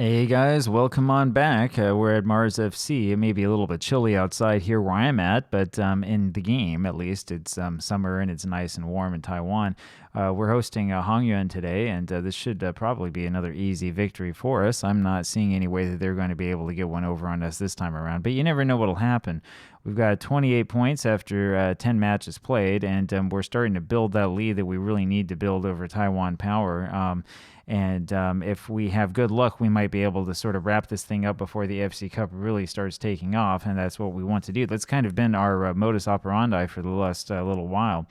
Hey guys, welcome on back. We're at Mars FC. It may be a little bit chilly outside here where I'm at, but in the game, at least, it's summer and it's nice and warm in Taiwan. We're hosting Hang Yuan today, and this should probably be another easy victory for us. I'm not seeing any way that they're going to be able to get one over on us this time around, but you never know what'll happen. We've got 28 points after 10 matches played, and we're starting to build that lead that we really need to build over Taiwan Power. And if we have good luck, we might be able to sort of wrap this thing up before the FC Cup really starts taking off, and that's what we want to do. That's kind of been our modus operandi for the last little while.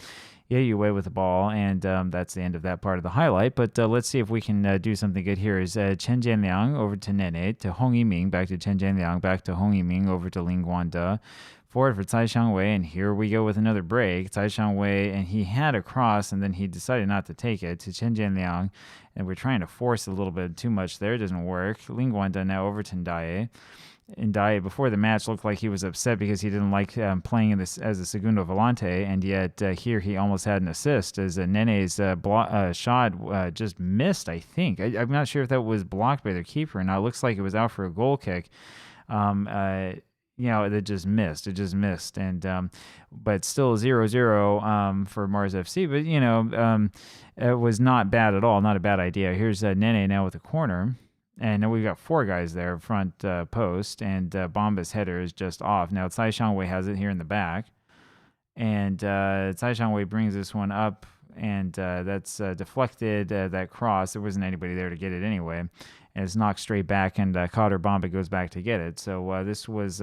Yeah, you away with the ball, and that's the end of that part of the highlight. But let's see if we can do something good here. Is Chen Jianliang over to Nene, to Hong Yiming, back to Chen Jianliang, back to Hong Yiming, over to Ling Guanda. Forward for Tsai Xiangwei, and here we go with another break. Tsai Xiangwei, and he had a cross, and then he decided not to take it to Chen Jianliang, and we're trying to force a little bit too much there. It doesn't work. Ling Guanda now over to Ndaye. Ndaye, before the match, looked like he was upset because he didn't like playing in this as a segundo volante, and yet here he almost had an assist as Nene's shot just missed, I think. I'm not sure if that was blocked by their keeper or not. It looks like it was out for a goal kick. It just missed. It just missed. And but still 0-0 for Mars FC. But, it was not bad at all. Not a bad idea. Here's Nene now with a corner. And now we've got four guys there, front post. And Bomba's header is just off. Now Tsai Xiangwei has it here in the back. And Tsai Xiangwei brings this one up. And that's deflected, that cross. There wasn't anybody there to get it anyway. And it's knocked straight back, and Cotter Bomba goes back to get it. So this was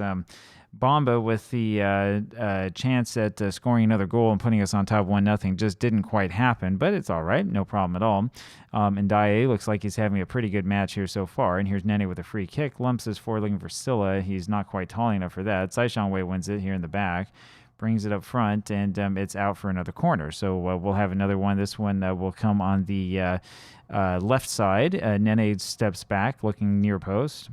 Bomba with the chance at scoring another goal and putting us on top 1-0. Just didn't quite happen, but it's all right. No problem at all. And Ndaye looks like he's having a pretty good match here so far. And here's Nene with a free kick. Lumps his forward looking for Silla. He's not quite tall enough for that. Tsai Xiangwei wins it here in the back. Brings it up front, and it's out for another corner. So we'll have another one. This one will come on the left side. Nene steps back, looking near post.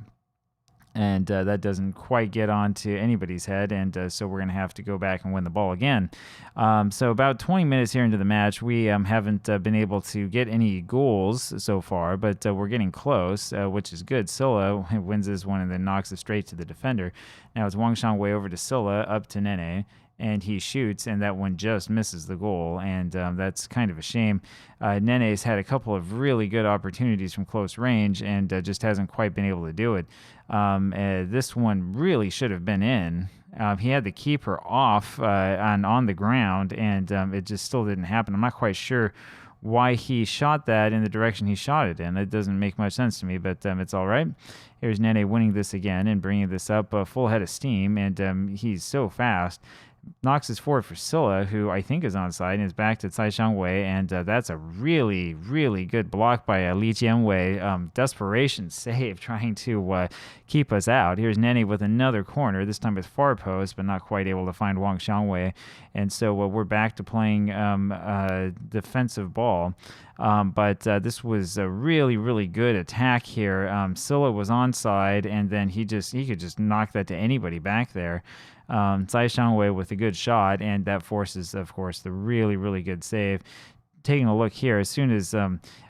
And that doesn't quite get onto anybody's head, and so we're going to have to go back and win the ball again. So about 20 minutes here into the match, we haven't been able to get any goals so far, but we're getting close, which is good. Silla wins this one and then knocks it straight to the defender. Now it's Wang Shangwei over to Silla, up to Nene. And he shoots, and that one just misses the goal, and that's kind of a shame. Nene's had a couple of really good opportunities from close range, and just hasn't quite been able to do it. This one really should have been in. He had the keeper off on the ground, and it just still didn't happen. I'm not quite sure why he shot that in the direction he shot it in. It doesn't make much sense to me, but it's all right. Here's Nene winning this again and bringing this up full head of steam, and he's so fast. Knocks his forward for Silla, who I think is onside, and is back to Tsai Xiangwei, and that's a really, really good block by Li Jianwei. Desperation save, trying to keep us out. Here's Nene with another corner, this time with far post, but not quite able to find Wang Xiangwei, and so we're back to playing defensive ball. But this was a really, really good attack here. Silla was onside, and then he could just knock that to anybody back there. Tsai Xiangwei with a good shot, and that forces, of course, the really, really good save. Taking a look here, as soon as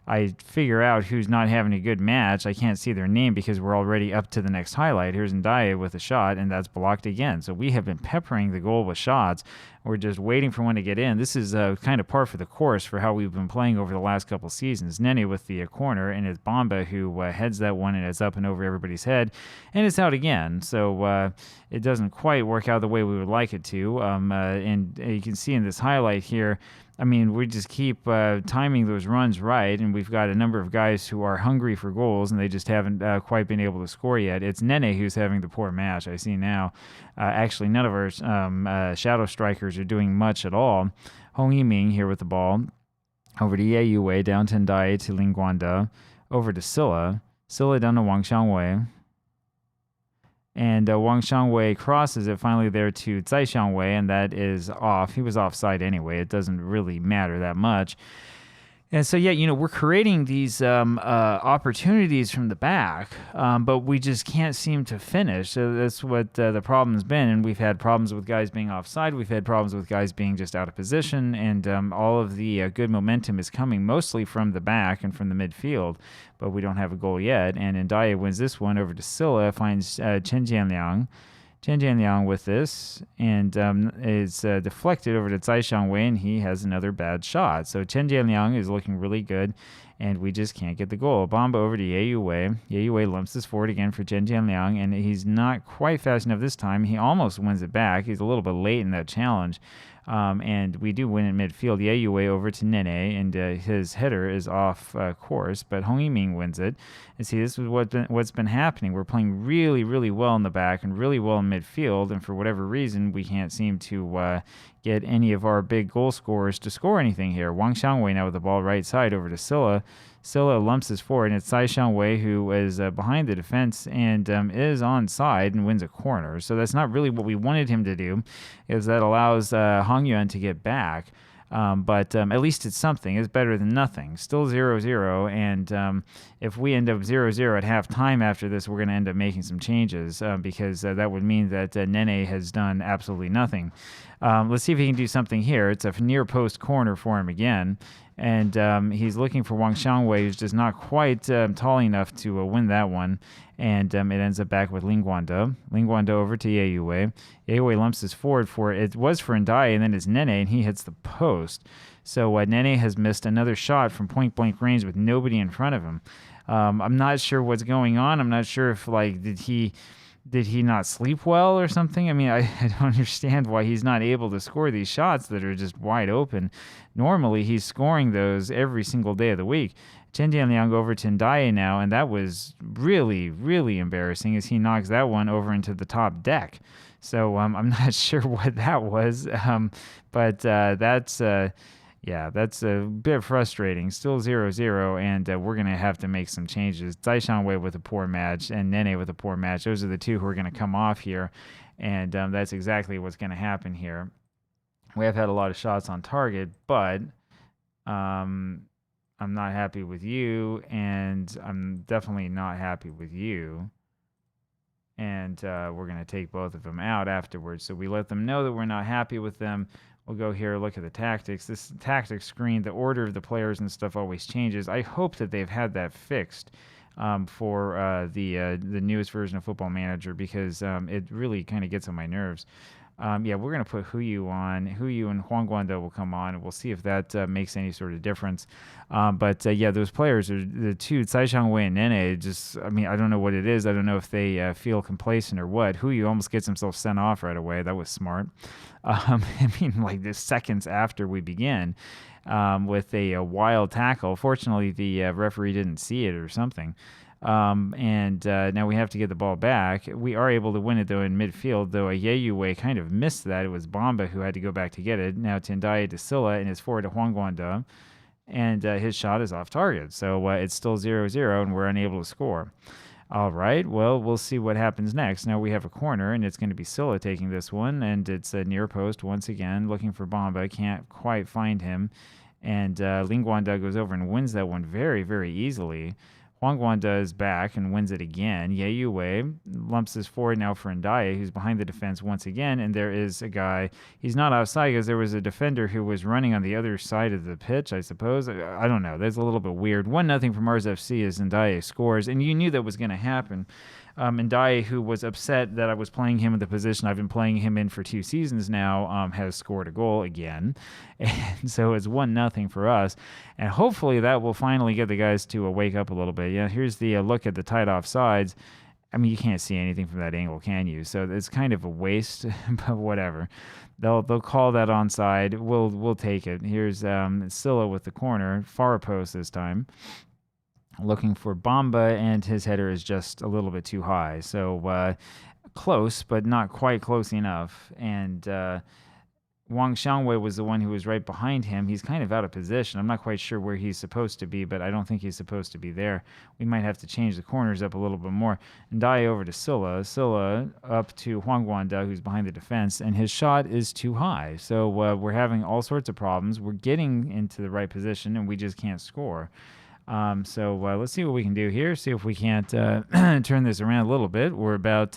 I figure out who's not having a good match, I can't see their name because we're already up to the next highlight. Here's Ndaye with a shot, and that's blocked again. So we have been peppering the goal with shots. We're just waiting for one to get in. This is kind of par for the course for how we've been playing over the last couple seasons. Nene with the corner, and it's Bomba who heads that one, and it's up and over everybody's head, and it's out again. So it doesn't quite work out the way we would like it to. And you can see in this highlight here, I mean, we just keep timing those runs right, and we've got a number of guys who are hungry for goals, and they just haven't quite been able to score yet. It's Nene who's having the poor match, I see now. Actually, none of our shadow strikers are doing much at all. Hong Yiming here with the ball. Over to Ye Yue, down to Ndaye, to Ling Guanda. Over to Silla. Silla down to Wang Xiangwei. And Wang Xiangwei crosses it finally there to Tsai Xiangwei, and that is off. He was offside anyway. It doesn't really matter that much. And so, yeah, we're creating these opportunities from the back, but we just can't seem to finish. So that's what the problem's been. And we've had problems with guys being offside. We've had problems with guys being just out of position. And all of the good momentum is coming mostly from the back and from the midfield, but we don't have a goal yet. And Ndiaye wins this one over to Silla, finds Chen Jianliang. Chen Jianliang with this, and is deflected over to Tsai Shangwei, and he has another bad shot. So Chen Jianliang is looking really good, and we just can't get the goal. Bomba over to Ye Wei. Ye Wei lumps this forward again for Chen Jianliang, and he's not quite fast enough this time. He almost wins it back. He's a little bit late in that challenge. And we do win in midfield. Ye Wei over to Nene, and his header is off course, but Hong Yiming wins it. And see, this is what's been happening. We're playing really, really well in the back and really well in midfield, and for whatever reason, we can't seem to get any of our big goal scorers to score anything here. Wang Xiangwei now with the ball right side over to Silla. Silla lumps this forward, and it's Tsai Shangwei who is behind the defense and is onside and wins a corner. So that's not really what we wanted him to do, is that allows Hang Yuan to get back. But at least it's something. It's better than nothing. Still 0-0, and if we end up 0-0 at halftime after this, we're going to end up making some changes because that would mean that Nene has done absolutely nothing. Let's see if he can do something here. It's a near post corner for him again, and he's looking for Wang Xiangwei, who's just not quite tall enough to win that one. And it ends up back with Ling Guanda. Ling Guanda over to Ye Wei. Ye Wei lumps this forward it was for Ndiaye, and then it's Nene, and he hits the post. So Nene has missed another shot from point-blank range with nobody in front of him. I'm not sure what's going on. I'm not sure if, did he not sleep well or something? I mean, I don't understand why he's not able to score these shots that are just wide open. Normally, he's scoring those every single day of the week. Chen Jianliang over to Ndiaye now, and that was really, really embarrassing as he knocks that one over into the top deck. So I'm not sure what that was, but that's a bit frustrating. Still 0-0, and we're going to have to make some changes. Tsai Shangwei with a poor match and Nene with a poor match. Those are the two who are going to come off here, and that's exactly what's going to happen here. We have had a lot of shots on target, but I'm not happy with you, and I'm definitely not happy with you. And we're going to take both of them out afterwards. So we let them know that we're not happy with them. We'll go here, look at the tactics. This tactics screen, the order of the players and stuff always changes. I hope that they've had that fixed for the newest version of Football Manager, because it really kind of gets on my nerves. We're going to put Huyu on. Huyu and Huang Guanda will come on, and we'll see if that makes any sort of difference. Those players are the two, Tsai Shangwei and Nene. I don't know what it is. I don't know if they feel complacent or what. Huyu almost gets himself sent off right away. That was smart. The seconds after we begin with a wild tackle. Fortunately, the referee didn't see it or something. Now we have to get the ball back. We are able to win it, though, in midfield, though Ye Wei kind of missed that. It was Bomba who had to go back to get it. Now Ndiaye to Silla, and it's forward to Huang Guanda, and his shot is off target. So it's still 0-0, and we're unable to score. All right, well, we'll see what happens next. Now we have a corner, and it's going to be Silla taking this one, and it's a near post once again, looking for Bomba. Can't quite find him, and Ling Guanda goes over and wins that one very, very easily. Huang Guanda is back and wins it again. Ye Wei lumps this forward now for Ndiaye, who's behind the defense once again, and there is a guy. He's not outside because there was a defender who was running on the other side of the pitch, I suppose. I don't know. That's a little bit weird. 1-0 from Mars FC as Ndiaye scores, and you knew that was going to happen. Ndiaye, who was upset that I was playing him in the position I've been playing him in for 2 seasons now, has scored a goal again. And so it's 1-0 for us. And hopefully that will finally get the guys to wake up a little bit. Yeah, here's the look at the tight offsides. I mean, you can't see anything from that angle, can you? So it's kind of a waste, but whatever. They'll call that onside. We'll take it. Here's Silla with the corner, far post this time. Looking for Bomba, and his header is just a little bit too high. So close, but not quite close enough. And Wang Xiangwei was the one who was right behind him. He's kind of out of position. I'm not quite sure where he's supposed to be, but I don't think he's supposed to be there. We might have to change the corners up a little bit more. And Dai over to Silla. Silla up to Huang Guanda, who's behind the defense, and his shot is too high. So we're having all sorts of problems. We're getting into the right position, and we just can't score. So let's see what we can do here. See if we can't turn this around a little bit. We're about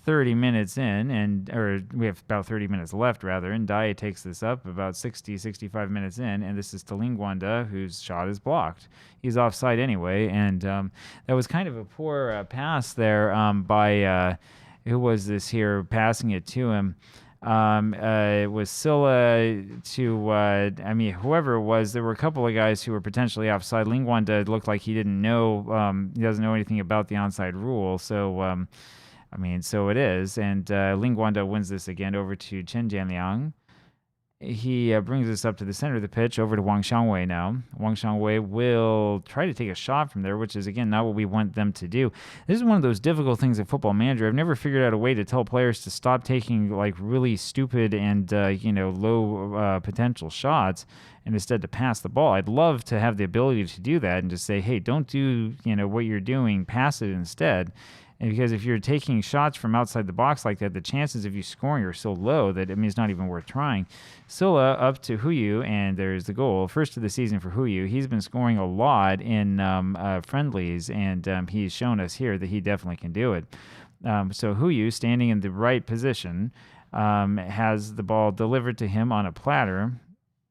30 minutes in, or we have about 30 minutes left, rather, and Dai takes this up about 65 minutes in, and this is to Lingwanda, whose shot is blocked. He's offside anyway, and that was kind of a poor pass there by, who was this here, passing it to him. It was Silla to, whoever it was, there were a couple of guys who were potentially offside. Lingwanda looked like he didn't know, he doesn't know anything about the onside rule, so... so it is, and Lingwanda wins this again over to Chen Jianliang. He brings this up to the center of the pitch, over to Wang Xiangwei now. Wang Xiangwei will try to take a shot from there, which is, again, not what we want them to do. This is one of those difficult things at Football Manager. I've never figured out a way to tell players to stop taking, really stupid and, low potential shots and instead to pass the ball. I'd love to have the ability to do that and just say, hey, don't do, what you're doing, pass it instead. And because if you're taking shots from outside the box like that, the chances of you scoring are so low that it's not even worth trying. Silla up to Huyu, and there's the goal. First of the season for Huyu. He's been scoring a lot in friendlies, and he's shown us here that he definitely can do it. So Huyu, standing in the right position, has the ball delivered to him on a platter,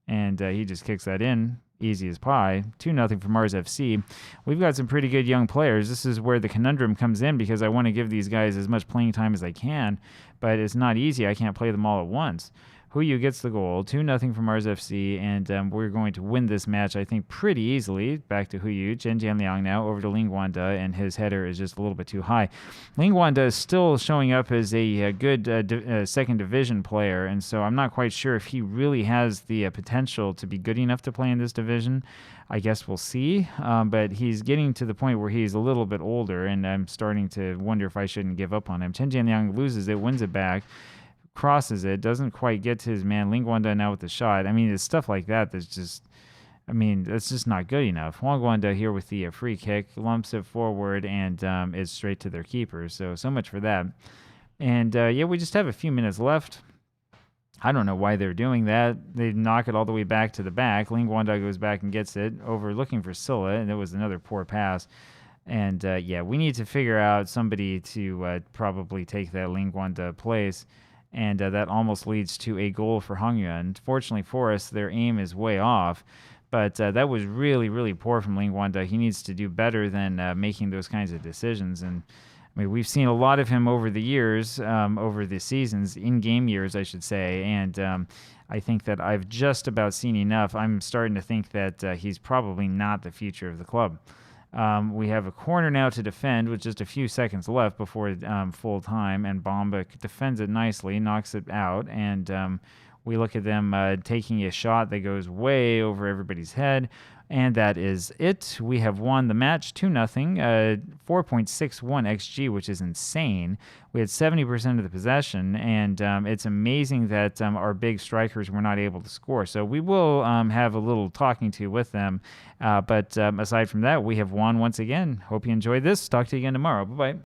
and he just kicks that in. Easy as pie. 2-0 for Mars FC. We've got some pretty good young players. This is where the conundrum comes in because I want to give these guys as much playing time as I can, but it's not easy. I can't play them all at once. Huyu gets the goal, 2-0 for Mars FC, and we're going to win this match, I think, pretty easily. Back to Huyu. Chen Jianliang now over to Lingwanda, and his header is just a little bit too high. Lingwanda is still showing up as a good second division player, and so I'm not quite sure if he really has the potential to be good enough to play in this division. I guess we'll see, but he's getting to the point where he's a little bit older, and I'm starting to wonder if I shouldn't give up on him. Chen Jianliang loses it, wins it back, crosses it, doesn't quite get to his man. Lingwanda now with the shot. It's stuff like that that's just, that's just not good enough. Lingwanda here with the free kick, lumps it forward, and it's straight to their keeper. So much for that. And we just have a few minutes left. I don't know why they're doing that. They knock it all the way back to the back. Lingwanda goes back and gets it over looking for Silla, and it was another poor pass. And we need to figure out somebody to probably take that Lingwanda place. And that almost leads to a goal for Hang Yuan. Fortunately for us, their aim is way off. But that was really, really poor from Lingwanda. He needs to do better than making those kinds of decisions. And we've seen a lot of him over the years, over the seasons, in-game years, I should say. And I think that I've just about seen enough. I'm starting to think that he's probably not the future of the club. We have a corner now to defend with just a few seconds left before full time, and Bomba defends it nicely, knocks it out, and we look at them taking a shot that goes way over everybody's head, and that is it. We have won the match 2-0, 4.61 XG, which is insane. We had 70% of the possession, and it's amazing that our big strikers were not able to score. So we will have a little talking to with them. But aside from that, we have won once again. Hope you enjoyed this. Talk to you again tomorrow. Bye-bye.